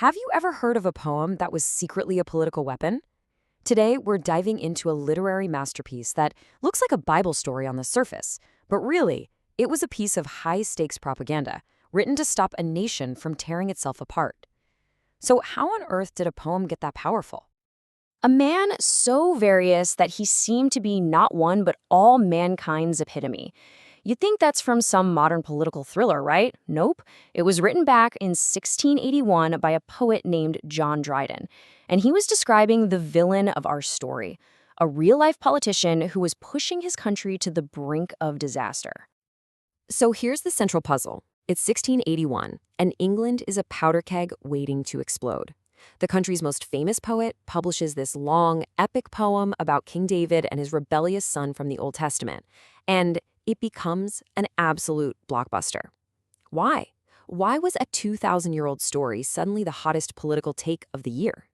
Have you ever heard of a poem that was secretly a political weapon? Today, we're diving into a literary masterpiece that looks like a Bible story on the surface, but really, it was a piece of high-stakes propaganda written to stop a nation from tearing itself apart. So how on earth did a poem get that powerful? A man so various that he seemed to be not one but all mankind's epitome. You'd think that's from some modern political thriller, right? Nope. It was written back in 1681 by a poet named John Dryden, and he was describing the villain of our story, a real-life politician who was pushing his country to the brink of disaster. So here's the central puzzle. It's 1681, and England is a powder keg waiting to explode. The country's most famous poet publishes this long, epic poem about King David and his rebellious son from the Old Testament, and it becomes an absolute blockbuster. Why? Why was a 2,000-year-old story suddenly the hottest political take of the year?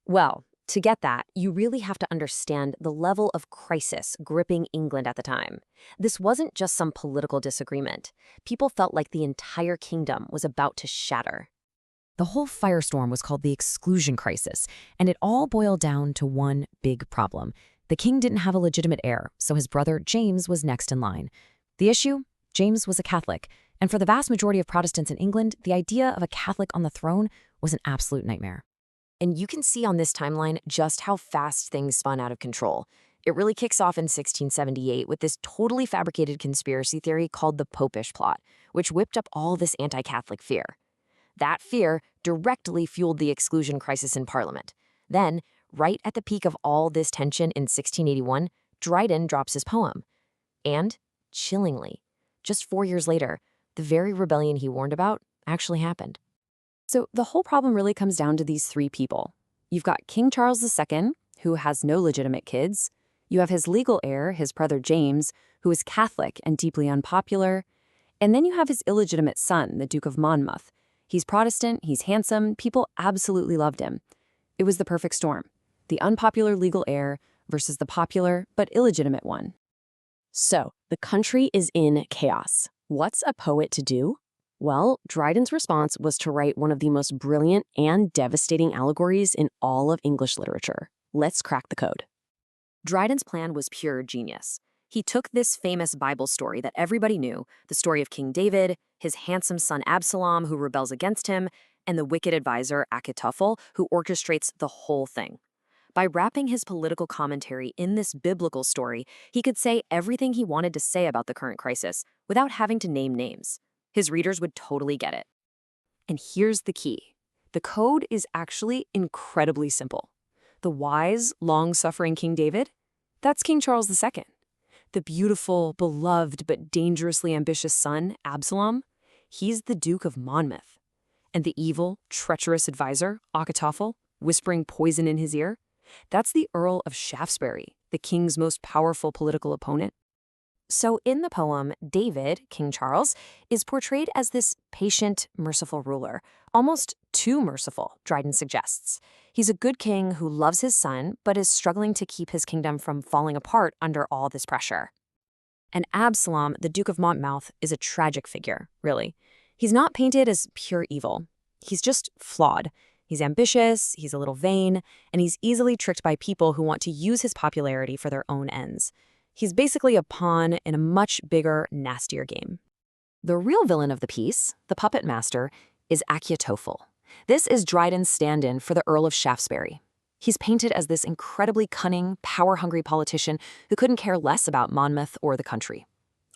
Well, to get that, you really have to understand the level of crisis gripping England at the time. This wasn't just some political disagreement. People felt like the entire kingdom was about to shatter. The whole firestorm was called the Exclusion Crisis, and it all boiled down to one big problem. The king didn't have a legitimate heir, so his brother James was next in line. The issue? James was a Catholic, and for the vast majority of Protestants in England, the idea of a Catholic on the throne was an absolute nightmare. And you can see on this timeline just how fast things spun out of control. It really kicks off in 1678 with this totally fabricated conspiracy theory called the Popish Plot, which whipped up all this anti-Catholic fear. That fear directly fueled the exclusion crisis in Parliament. Then, right at the peak of all this tension in 1681, Dryden drops his poem. And, chillingly, just 4 years later, the very rebellion he warned about actually happened. So the whole problem really comes down to these three people. You've got King Charles II, who has no legitimate kids. You have his legal heir, his brother James, who is Catholic and deeply unpopular. And then you have his illegitimate son, the Duke of Monmouth. He's Protestant, he's handsome, people absolutely loved him. It was the perfect storm. The unpopular legal heir versus the popular but illegitimate one. So, the country is in chaos. What's a poet to do? Well, Dryden's response was to write one of the most brilliant and devastating allegories in all of English literature. Let's crack the code. Dryden's plan was pure genius. He took this famous Bible story that everybody knew, the story of King David, his handsome son Absalom who rebels against him, and the wicked advisor Achitophel who orchestrates the whole thing. By wrapping his political commentary in this biblical story, he could say everything he wanted to say about the current crisis without having to name names. His readers would totally get it. And here's the key. The code is actually incredibly simple. The wise, long-suffering King David, that's King Charles II. The beautiful, beloved, but dangerously ambitious son, Absalom, he's the Duke of Monmouth. And the evil, treacherous advisor, Achitophel, whispering poison in his ear, that's the Earl of Shaftesbury, the king's most powerful political opponent. So in the poem, David, King Charles, is portrayed as this patient, merciful ruler, almost too merciful, Dryden suggests. He's a good king who loves his son, but is struggling to keep his kingdom from falling apart under all this pressure. And Absalom, the Duke of Monmouth, is a tragic figure, really. He's not painted as pure evil. He's just flawed. He's ambitious, he's a little vain, and he's easily tricked by people who want to use his popularity for their own ends. He's basically a pawn in a much bigger, nastier game. The real villain of the piece, the puppet master, is Achitophel. This is Dryden's stand-in for the Earl of Shaftesbury. He's painted as this incredibly cunning, power-hungry politician who couldn't care less about Monmouth or the country.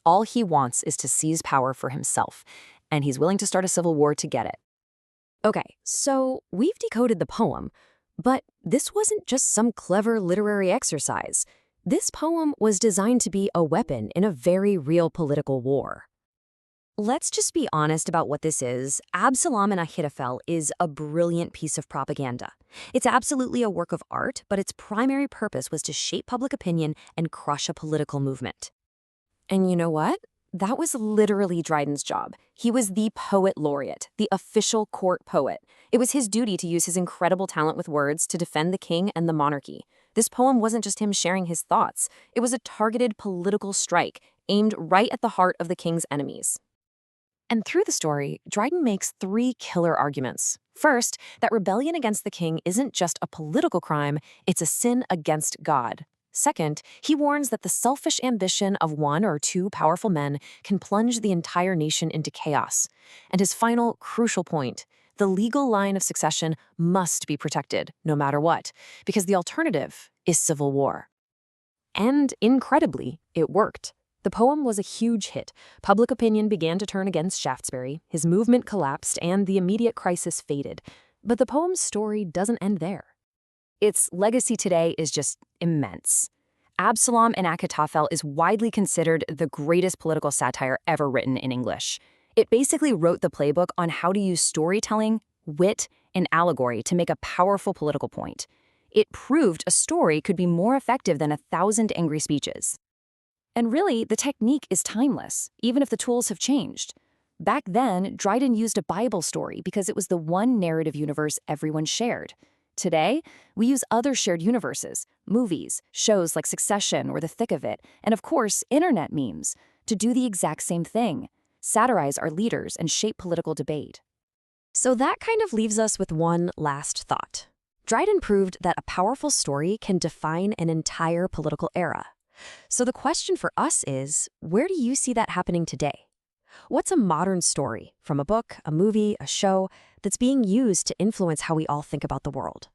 All he wants is to seize power for himself, and he's willing to start a civil war to get it. Okay, so we've decoded the poem, but this wasn't just some clever literary exercise. This poem was designed to be a weapon in a very real political war. Let's just be honest about what this is. Absalom and Achitophel is a brilliant piece of propaganda. It's absolutely a work of art, but its primary purpose was to shape public opinion and crush a political movement. And you know what? That was literally Dryden's job. He was the poet laureate, the official court poet. It was his duty to use his incredible talent with words to defend the king and the monarchy. This poem wasn't just him sharing his thoughts. It was a targeted political strike aimed right at the heart of the king's enemies. And through the story, Dryden makes three killer arguments. First, that rebellion against the king isn't just a political crime, it's a sin against God. Second, he warns that the selfish ambition of one or two powerful men can plunge the entire nation into chaos. And his final, crucial point, the legal line of succession must be protected, no matter what, because the alternative is civil war. And incredibly, it worked. The poem was a huge hit. Public opinion began to turn against Shaftesbury, his movement collapsed, and the immediate crisis faded. But the poem's story doesn't end there. Its legacy today is just immense. Absalom and Achitophel is widely considered the greatest political satire ever written in English. It basically wrote the playbook on how to use storytelling, wit, and allegory to make a powerful political point. It proved a story could be more effective than 1,000 angry speeches. And really, the technique is timeless, even if the tools have changed. Back then, Dryden used a Bible story because it was the one narrative universe everyone shared. Today, we use other shared universes, movies, shows like Succession or The Thick of It, and of course, internet memes, to do the exact same thing, satirize our leaders and shape political debate. So that kind of leaves us with one last thought. Dryden proved that a powerful story can define an entire political era. So the question for us is, where do you see that happening today? What's a modern story, from a book, a movie, a show, that's being used to influence how we all think about the world?